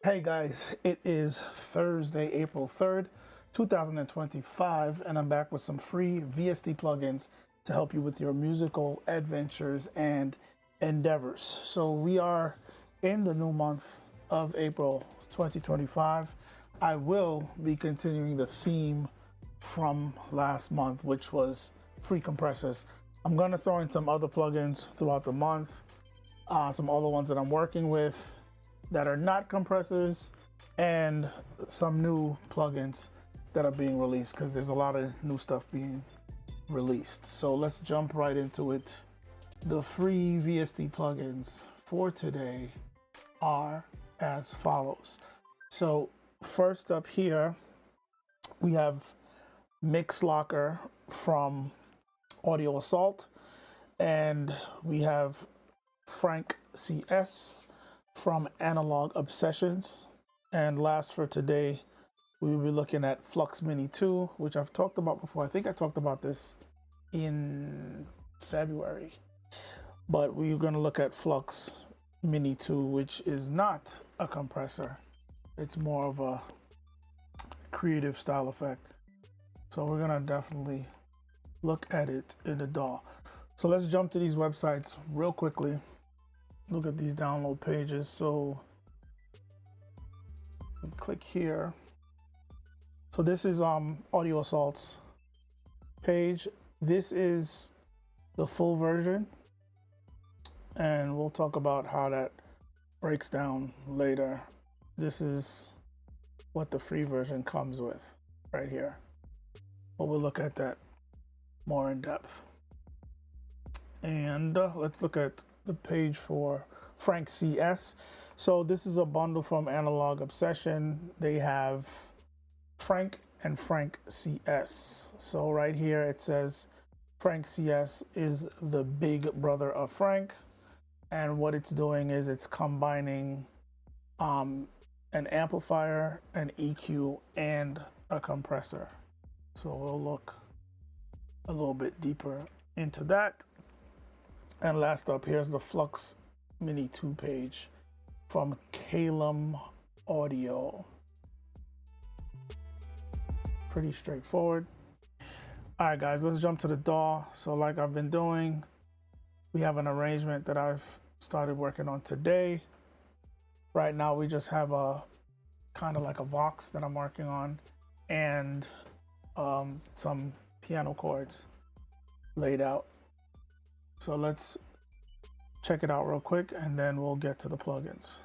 Hey guys, it is Thursday, April 3rd, 2025, and I'm back with some free VST plugins to help you with your musical adventures and endeavors. So we are in the new month of April 2025. I will be continuing the theme from last month, which was free compressors. I'm going to throw in some other plugins throughout the month, some other ones that I'm working with that are not compressors, and some new plugins that are being released, because there's a lot of new stuff being released. So let's jump right into it. The free VST plugins for today are as follows. So first up here, we have Mix Locker from Audio Assault, and we have Frank CS from Analog Obsessions. And last for today, we will be looking at Flux Mini 2, which I've talked about before. I think I talked about this in February, but we're going to look at Flux Mini 2, which is not a compressor. It's more of a creative style effect. So we're going to definitely look at it in the DAW. So let's jump to these websites real quickly. Look at these download pages. So click here. So this is Audio Assault's page. This is the full version, and we'll talk about how that breaks down later. This is what the free version comes with right here, but we'll look at that more in depth. And let's look at the page for Frank CS. So this is a bundle from Analog Obsession. They have Frank and Frank CS. So right here it says Frank CS is the big brother of Frank, and what it's doing is it's combining an amplifier, an EQ, and a compressor. So we'll look a little bit deeper into that. And last up, here's the Flux Mini 2 page from Calum Audio. Pretty straightforward. All right, guys, let's jump to the DAW. So like I've been doing, we have an arrangement that I've started working on today. Right now, we just have a kind of like a Vox that I'm working on, and some piano chords laid out. So let's check it out real quick, and then we'll get to the plugins.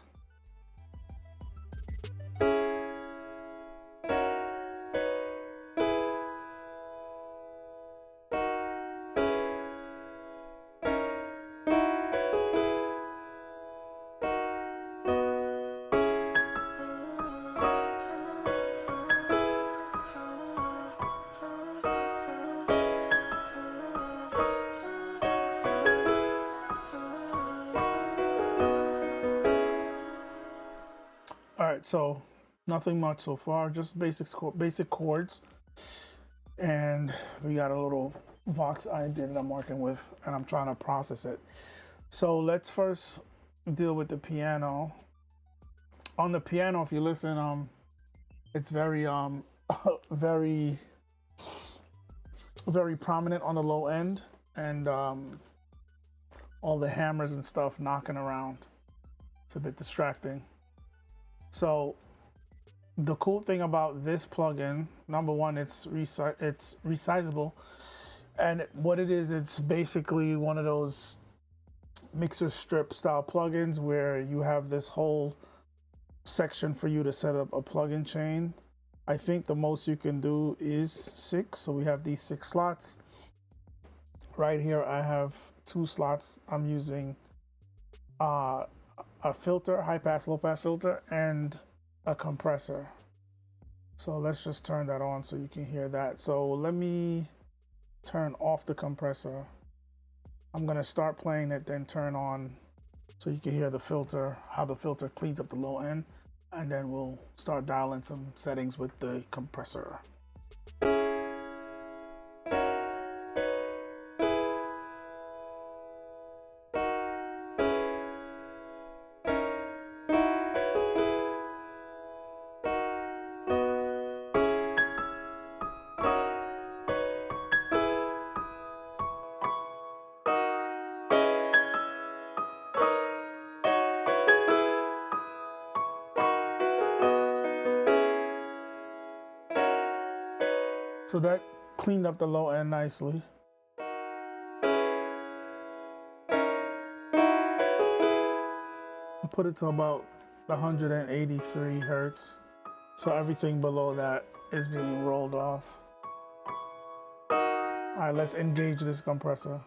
All right, so nothing much so far, just basic chords. And we got a little Vox ID that I'm working with, and I'm trying to process it. So let's first deal with the piano. On the piano, if you listen, it's very very prominent on the low end, and all the hammers and stuff knocking around. It's a bit distracting. So the cool thing about this plugin, number one, it's resizable, and what it is, it's basically one of those mixer strip style plugins where you have this whole section for you to set up a plugin chain. I think the most you can do is 6. So we have these 6 slots. Right here, I have 2 slots. I'm using a filter, high pass, low pass filter, and a compressor. So let's just turn that on so you can hear that. So let me turn off the compressor. I'm gonna start playing it, then turn on so you can hear the filter, how the filter cleans up the low end, and then we'll start dialing some settings with the compressor. So that cleaned up the low end nicely. Put it to about 183 hertz. So everything below that is being rolled off. All right, let's engage this compressor.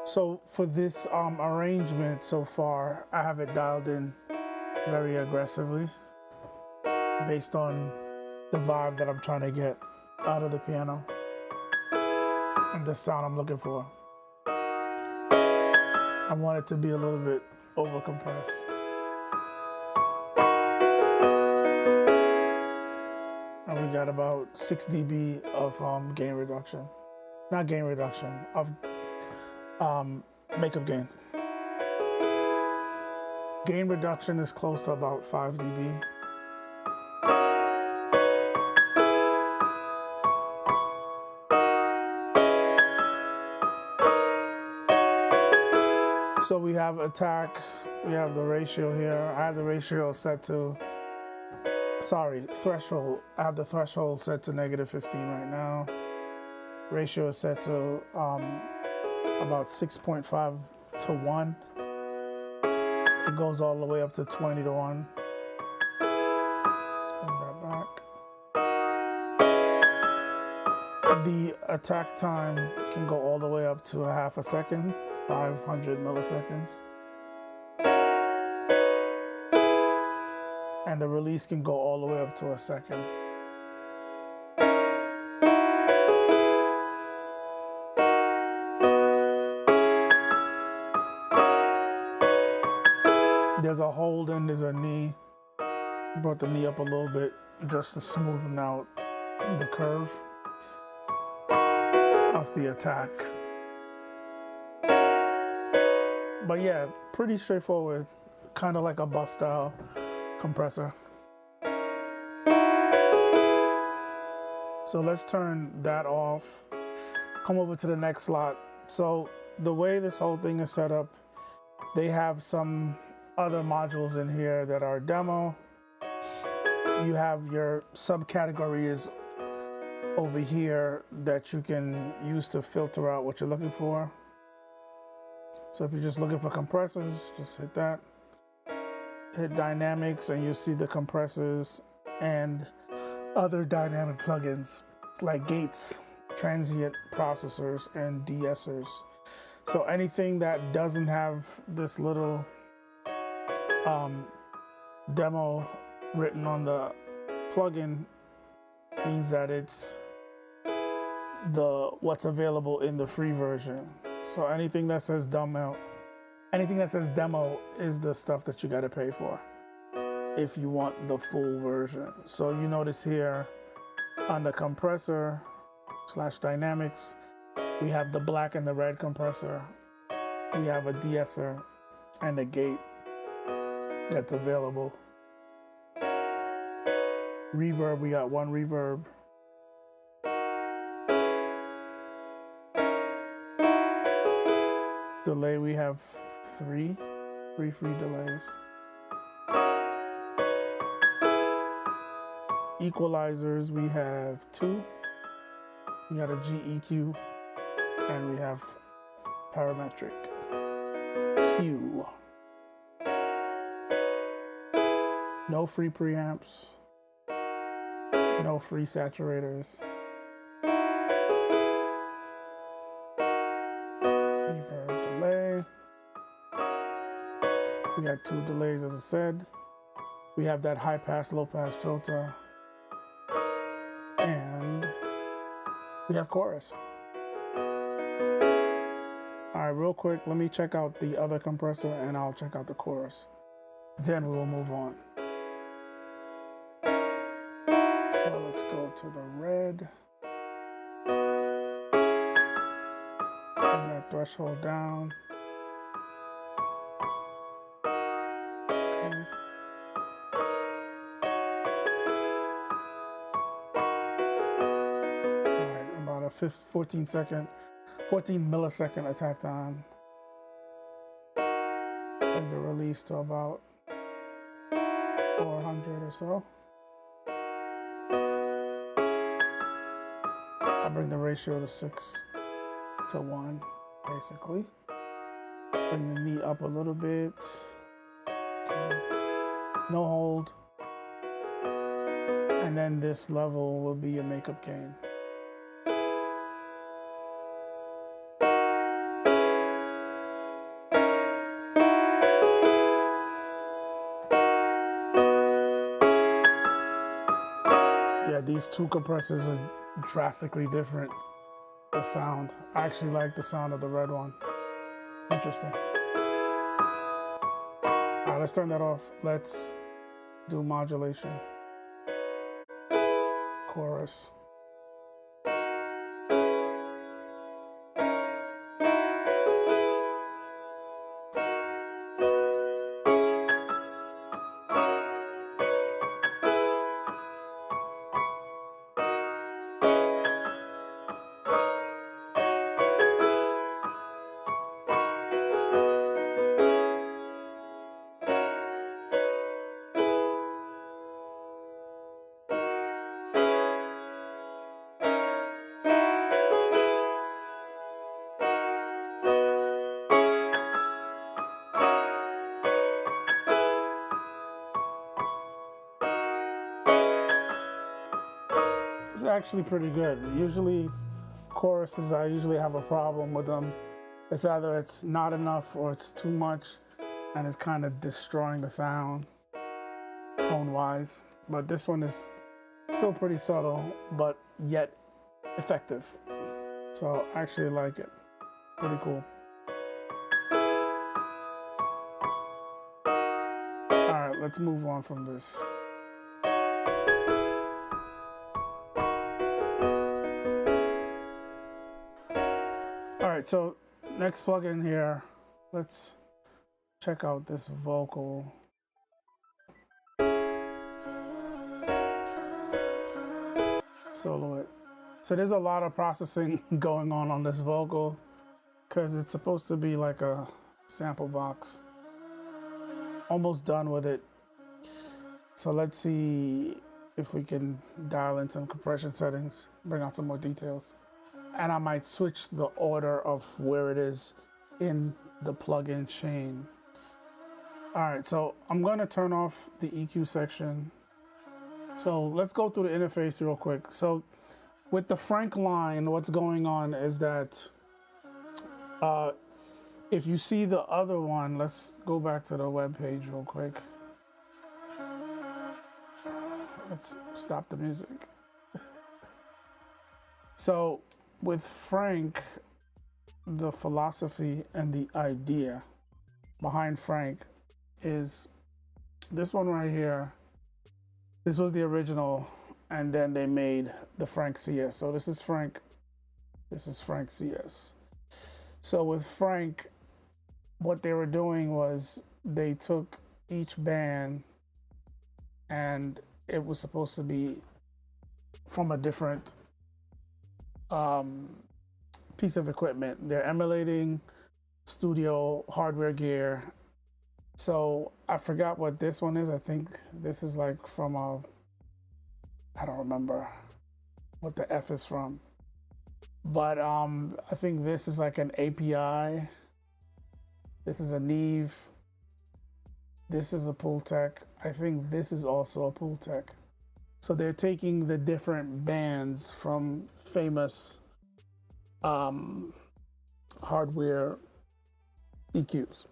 So for this arrangement so far, I have it dialed in very aggressively based on the vibe that I'm trying to get out of the piano and the sound I'm looking for. I want it to be a little bit over compressed. And we got about 6 dB of gain reduction. Not gain reduction, of makeup gain. Gain reduction is close to about 5 dB. So we have attack, we have the ratio here. I have the ratio set to, threshold. I have the threshold set to -15 right now. Ratio is set to about 6.5 to 1. It goes all the way up to 20 to 1. Turn that back. The attack time can go all the way up to a half a second, 500 milliseconds. And the release can go all the way up to a second. There's a hold and there's a knee. Brought the knee up a little bit just to smoothen out the curve of the attack. But yeah, pretty straightforward, kind of like a bus style compressor. So let's turn that off. Come over to the next slot. So the way this whole thing is set up, they have some other modules in here that are demo. You have your subcategories over here that you can use to filter out what you're looking for. So if you're just looking for compressors, just hit that. Hit dynamics and you'll see the compressors and other dynamic plugins like gates, transient processors, and de-essers. So anything that doesn't have this little demo written on the plugin means that it's what's available in the free version. So anything that says demo is the stuff that you got to pay for if you want the full version. So you notice here on the compressor / dynamics, we have the black and the red compressor. We have a de-esser and a gate that's available. Reverb, we got 1 reverb. Delay, we have 3 free delays. Equalizers, we have 2. We got a GEQ, and we have parametric Q. No free preamps, no free saturators. Reverb delay. We got 2 delays, as I said. We have that high pass, low pass filter. And we have chorus. All right, real quick, let me check out the other compressor and I'll check out the chorus. Then we will move on. So let's go to the red. Bring that threshold down. Okay. All right, about a 14 millisecond attack time. Bring the release to about 400 or so. I bring the ratio to 6:1, basically. Bring the knee up a little bit. Okay. No hold. And then this level will be a makeup gain. Yeah, these 2 compressors are drastically different. The sound. I actually like the sound of the red one. Interesting. All right, let's turn that off. Let's do modulation. Chorus. It's actually pretty good. Usually choruses, I usually have a problem with them. It's either it's not enough or it's too much and it's kind of destroying the sound tone-wise. But this one is still pretty subtle, but yet effective. So I actually like it. Pretty cool. All right, let's move on from this. All right, so next plugin here, let's check out this vocal. Solo it. So there's a lot of processing going on this vocal because it's supposed to be like a sample box. Almost done with it. So let's see if we can dial in some compression settings, bring out some more details. And I might switch the order of where it is in the plugin chain. All right, so I'm gonna turn off the EQ section. So let's go through the interface real quick. So with the Frank line, what's going on is that if you see the other one, let's go back to the web page real quick. Let's stop the music. So with Frank, the philosophy and the idea behind Frank is this one right here. This was the original, and then they made the Frank CS. So this is Frank CS. So with Frank, what they were doing was they took each band and it was supposed to be from a different piece of equipment. They're emulating studio hardware gear. So I forgot what this one is. I think this is like from a I don't remember what the F is from. But I think this is like an API. This is a Neve. This is a pull tech. I think this is also a pull tech. So they're taking the different bands from famous hardware EQs.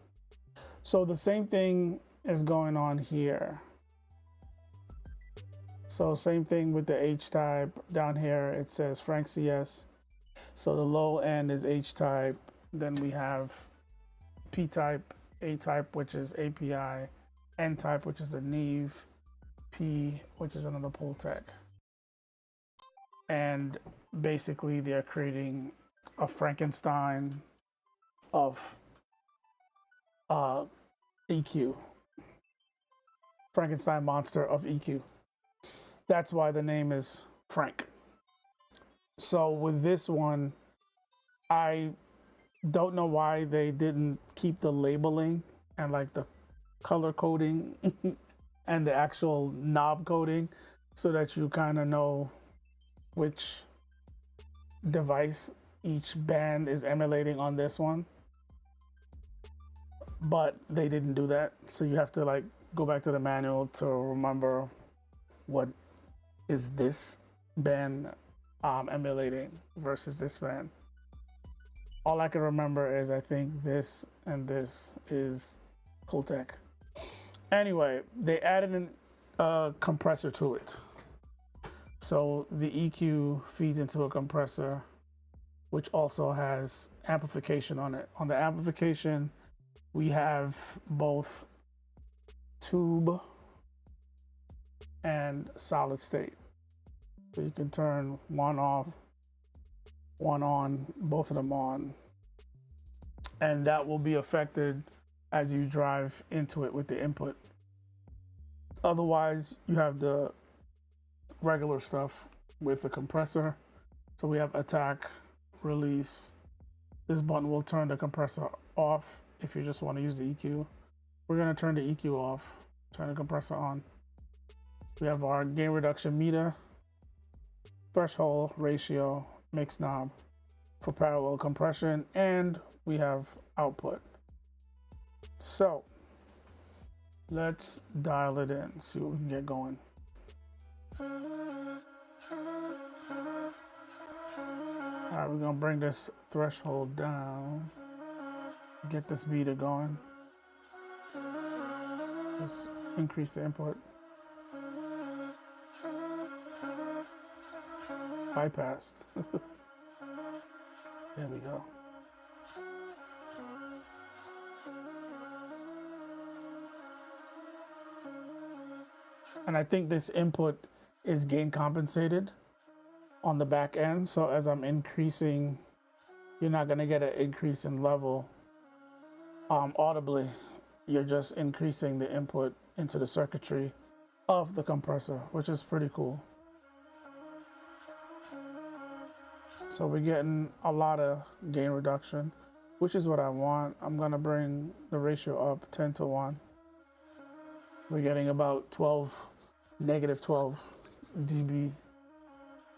So the same thing is going on here. So same thing with the H-type. Down here it says Frank CS. So the low end is H-type. Then we have P-type, A-type, which is API, N-type, which is a Neve, P, which is another pull tech. And basically they're creating a Frankenstein of EQ. Frankenstein monster of EQ. That's why the name is Frank. So with this one, I don't know why they didn't keep the labeling and like the color coding and the actual knob coding so that you kind of know which device each band is emulating on this one. But they didn't do that. So you have to like go back to the manual to remember what is this band emulating versus this band. All I can remember is I think this and this is Pultec. Anyway, they added a compressor to it. So the EQ feeds into a compressor, which also has amplification on it. On the amplification, we have both tube and solid state. So you can turn one off, one on, both of them on. And that will be affected as you drive into it with the input. Otherwise, you have the regular stuff with the compressor. So we have attack, release. This button will turn the compressor off if you just want to use the EQ. We're going to turn the EQ off, turn the compressor on. We have our gain reduction meter, threshold, ratio, mix knob for parallel compression, and we have output. So let's dial it in, see what we can get going. All right, we're gonna bring this threshold down, get this meter going. Let's increase the input. Bypassed. There we go. And I think this input is gain compensated on the back end. So as I'm increasing, you're not gonna get an increase in level audibly. You're just increasing the input into the circuitry of the compressor, which is pretty cool. So we're getting a lot of gain reduction, which is what I want. I'm gonna bring the ratio up 10:1. We're getting about negative 12 dB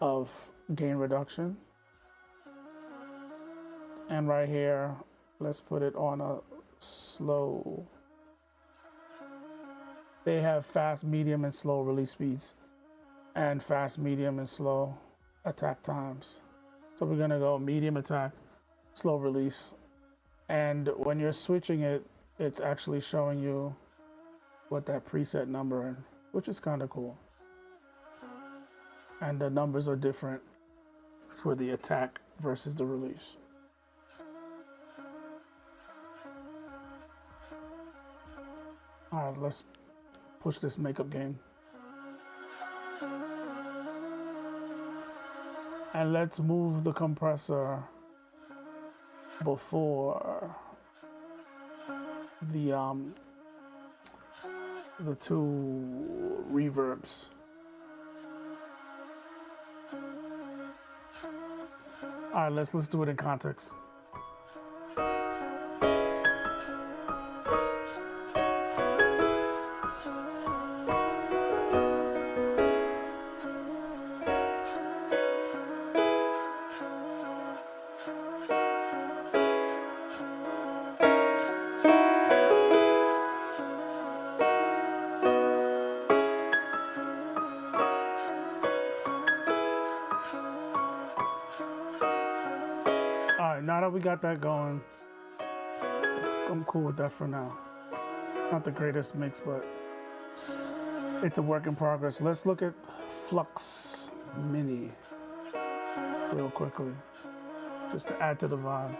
of gain reduction. And right here, let's put it on a slow. They have fast, medium, and slow release speeds, and fast, medium, and slow attack times. So we're gonna go medium attack, slow release. And when you're switching it, it's actually showing you what that preset number is, which is kind of cool. And the numbers are different for the attack versus the release. All right, let's push this makeup game. And let's move the compressor before the two reverbs. All right, let's do it in context. now that we got that going, I'm cool with that for now. Not the greatest mix, but it's a work in progress. Let's look at Flux Mini real quickly, just to add to the vibe.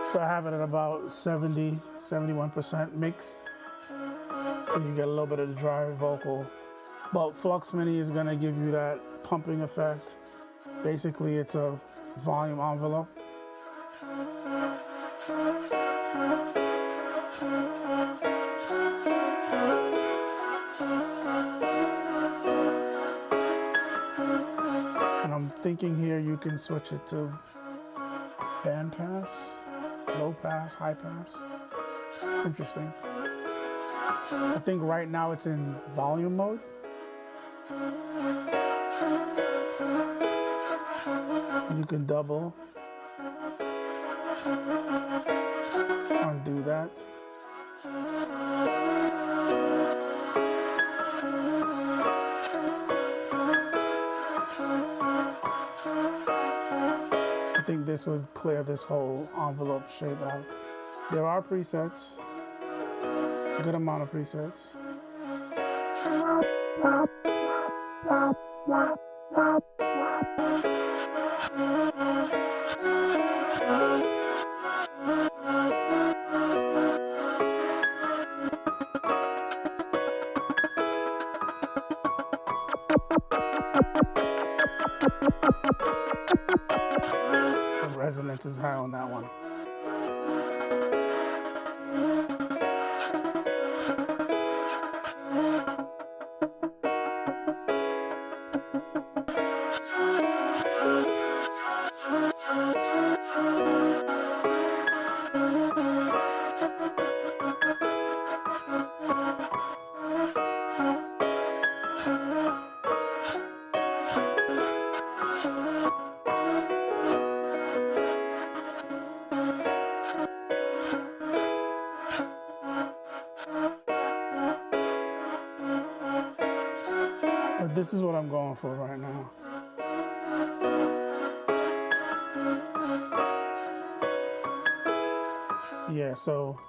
So I have it at about 71% mix. So you get a little bit of the dry vocal. But Flux Mini is gonna give you that pumping effect. Basically, it's a volume envelope. And I'm thinking here you can switch it to band pass, low pass, high pass. Interesting. I think right now it's in volume mode. You can double, undo that. I think this would clear this whole envelope shape out. There are presets, a good amount of presets. The resonance is high on that one. But this is what I'm going for right now. Yeah, so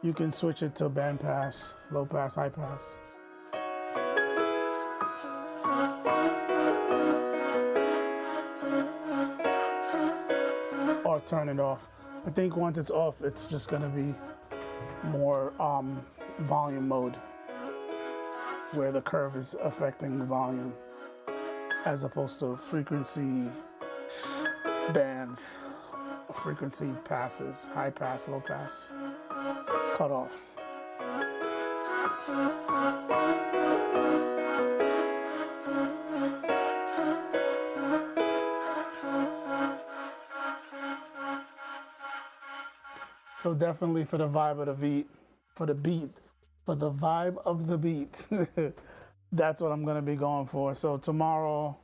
you can switch it to band pass, low pass, high pass. Or turn it off. I think once it's off, it's just gonna be more volume mode, where the curve is affecting the volume as opposed to frequency bands, frequency passes, high pass, low pass, cutoffs. So definitely for the vibe of the beat, for the vibe of the beat, that's what I'm gonna be going for. So tomorrow,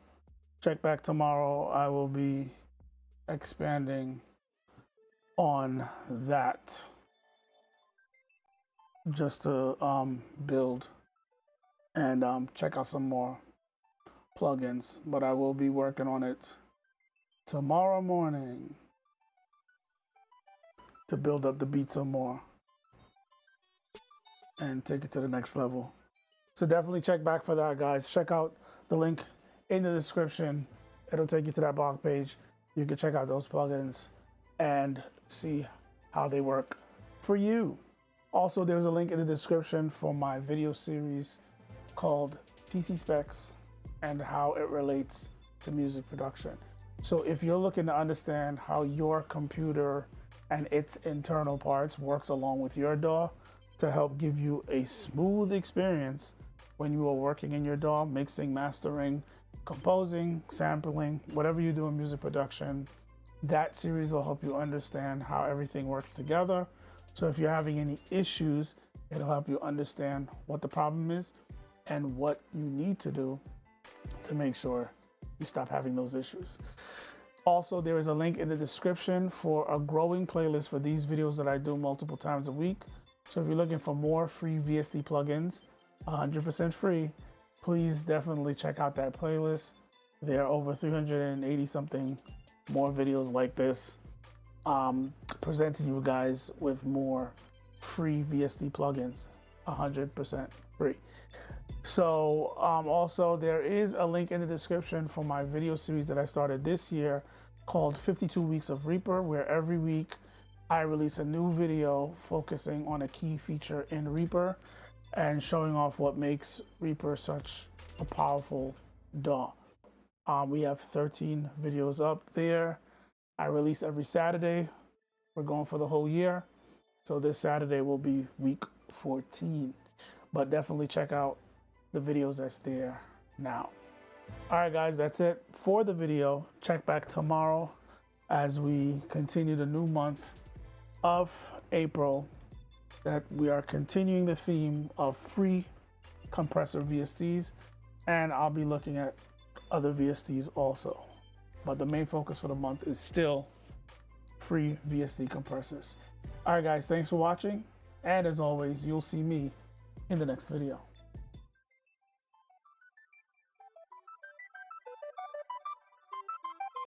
check back tomorrow, I will be expanding on that just to build and check out some more plugins, but I will be working on it tomorrow morning to build up the beat some more and take it to the next level. So definitely check back for that, guys. Check out the link in the description. It'll take you to that blog page. You can check out those plugins and see how they work for you. Also, there's a link in the description for my video series called PC Specs and how it relates to music production. So if you're looking to understand how your computer and its internal parts works along with your DAW to help give you a smooth experience when you are working in your DAW, mixing, mastering, composing, sampling, whatever you do in music production. That series will help you understand how everything works together. So if you're having any issues, it'll help you understand what the problem is and what you need to do to make sure you stop having those issues. Also, there is a link in the description for a growing playlist for these videos that I do multiple times a week. So if you're looking for more free VST plugins, 100% free, please definitely check out that playlist. There are over 380 something more videos like this, presenting you guys with more free VST plugins, 100% free. So also there is a link in the description for my video series that I started this year called 52 Weeks of Reaper, where every week I release a new video focusing on a key feature in Reaper and showing off what makes Reaper such a powerful DAW. We have 13 videos up there. I release every Saturday. We're going for the whole year. So this Saturday will be week 14. But definitely check out the videos that's there now. All right, guys, that's it for the video. Check back tomorrow as we continue the new month of April, that we are continuing the theme of free compressor VSTs, and I'll be looking at other VSTs also. But the main focus for the month is still free VST compressors. All right, guys, thanks for watching. And as always, you'll see me in the next video.